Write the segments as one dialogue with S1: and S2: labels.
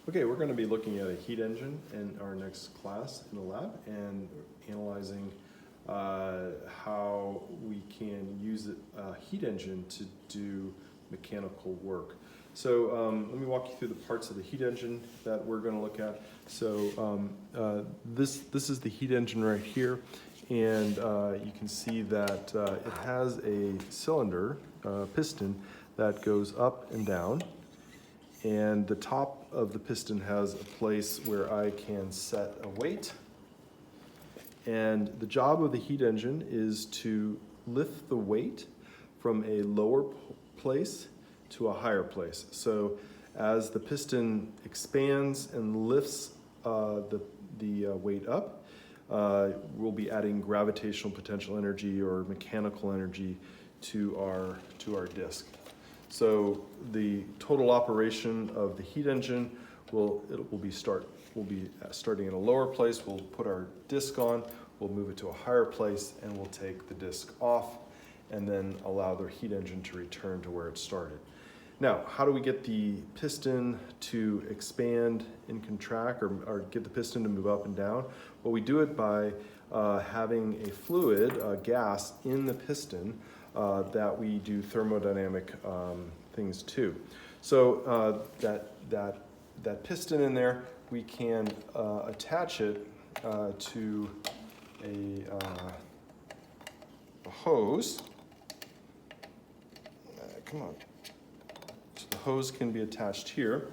S1: Okay, we're going to be looking at a heat engine in our next class in the lab and analyzing how we can use a heat engine to do mechanical work. So let me walk you through the parts of the heat engine that we're going to look at. So this is the heat engine right here, and you can see that it has a cylinder, piston, that goes up and down. And the top of the piston has a place where I can set a weight. And the job of the heat engine is to lift the weight from a lower place to a higher place. So as the piston expands and lifts the weight up, we'll be adding gravitational potential energy or mechanical energy to our disc. So the total operation of the heat engine will be starting in a lower place. We'll put our disc on, we'll move it to a higher place, and we'll take the disc off and then allow the heat engine to return to where it started. Now, how do we get the piston to expand and contract, or get the piston to move up and down? Well, we do it by having a fluid, a gas, in the piston that we do thermodynamic things to. So that piston in there, we can attach it to a hose. Come on. So the hose can be attached here.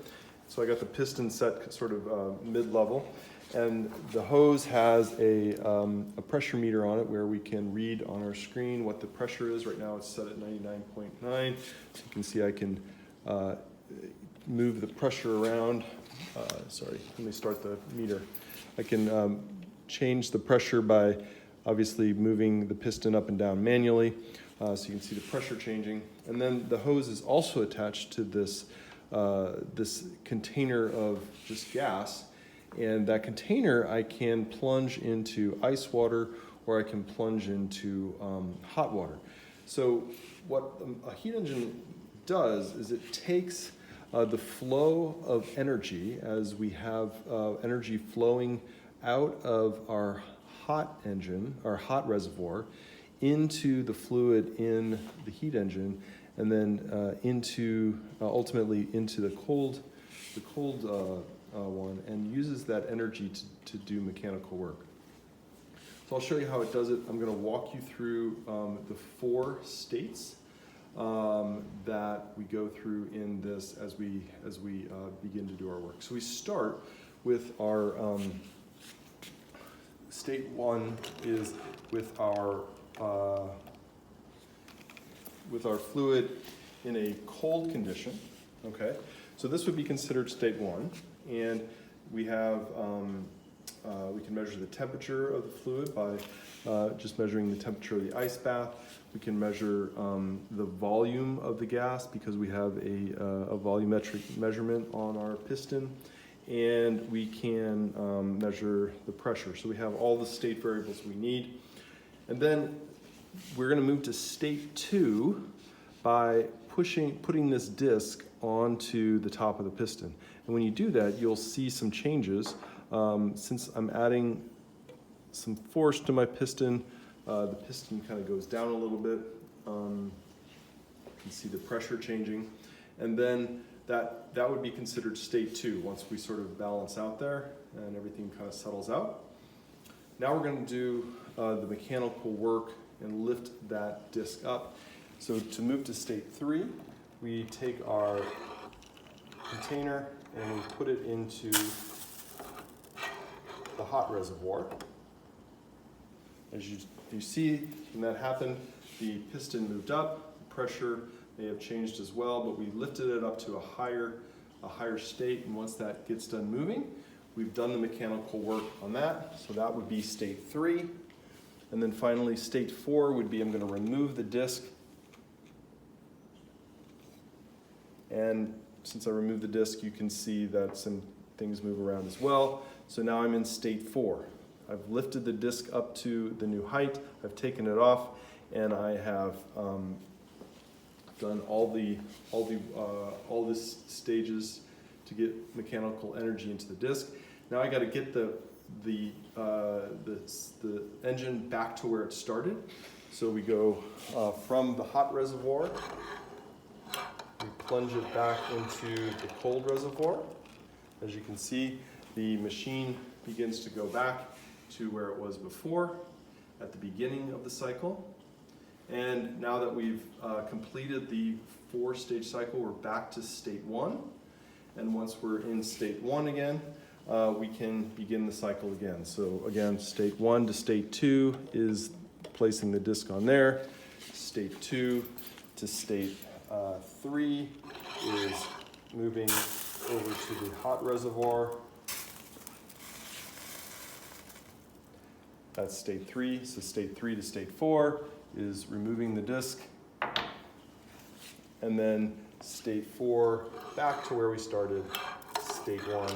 S1: So I got the piston set sort of mid-level. And the hose has a pressure meter on it where we can read on our screen what the pressure is. Right now it's set at 99.9. So you can see I can move the pressure around. Sorry, let me start the meter. I can change the pressure by obviously moving the piston up and down manually. So you can see the pressure changing. And then the hose is also attached to this container of just gas. And that container I can plunge into ice water, or I can plunge into hot water. So what a heat engine does is it takes the flow of energy, as we have energy flowing out of our hot engine, our hot reservoir, into the fluid in the heat engine, and then ultimately into the cold one, and uses that energy to do mechanical work. So I'll show you how it does it. I'm going to walk you through the 4 states that we go through in this as we begin to do our work. So we start with our state 1 is with our fluid in a cold condition. Okay, so this would be considered state 1. And we have, we can measure the temperature of the fluid by just measuring the temperature of the ice bath. We can measure the volume of the gas because we have a volumetric measurement on our piston. And we can measure the pressure. So we have all the state variables we need. And then we're going to move to state 2 by putting this disc onto the top of the piston. And when you do that, you'll see some changes. Since I'm adding some force to my piston, the piston kind of goes down a little bit. You can see the pressure changing. And then that would be considered state 2 once we sort of balance out there and everything kind of settles out. Now we're going to do the mechanical work and lift that disc up. So to move to state 3, we take our container and we put it into the hot reservoir. As you see, when that happened, the piston moved up, the pressure may have changed as well, but we lifted it up to a higher state, and once that gets done moving, we've done the mechanical work on that. So that would be state 3. And then finally, state 4 would be I'm going to remove the disc. And since I removed the disc, you can see that some things move around as well. So now I'm in state 4. I've lifted the disc up to the new height, I've taken it off, and I have done all the stages to get mechanical energy into the disc. Now I got to get the engine back to where it started. So we go from the hot reservoir, we plunge it back into the cold reservoir. As you can see, the machine begins to go back to where it was before at the beginning of the cycle. And now that we've completed the 4-stage cycle, we're back to state 1. And once we're in state 1 again, we can begin the cycle again. So again, state 1 to state 2 is placing the disc on there. State 2 to state 3 is moving over to the hot reservoir. That's state 3. So state 3 to state 4 is removing the disc. And then state 4 back to where we started, state 1.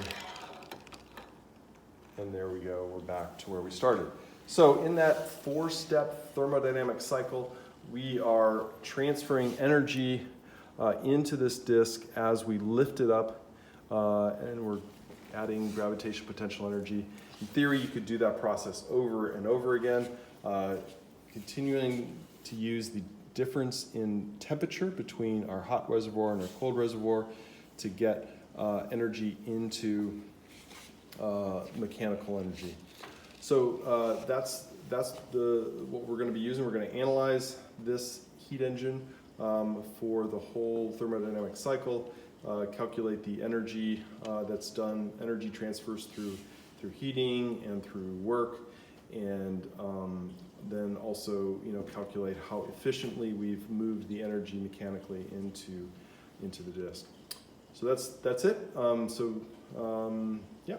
S1: And there we go, we're back to where we started. So in that 4-step thermodynamic cycle, we are transferring energy into this disc as we lift it up, and we're adding gravitational potential energy. In theory, you could do that process over and over again, continuing to use the difference in temperature between our hot reservoir and our cold reservoir to get energy into mechanical energy. So that's what we're going to be using. We're going to analyze this heat engine for the whole thermodynamic cycle, calculate the energy that's done, energy transfers through heating and through work, and then also calculate how efficiently we've moved the energy mechanically into the disk. So that's it. Yeah.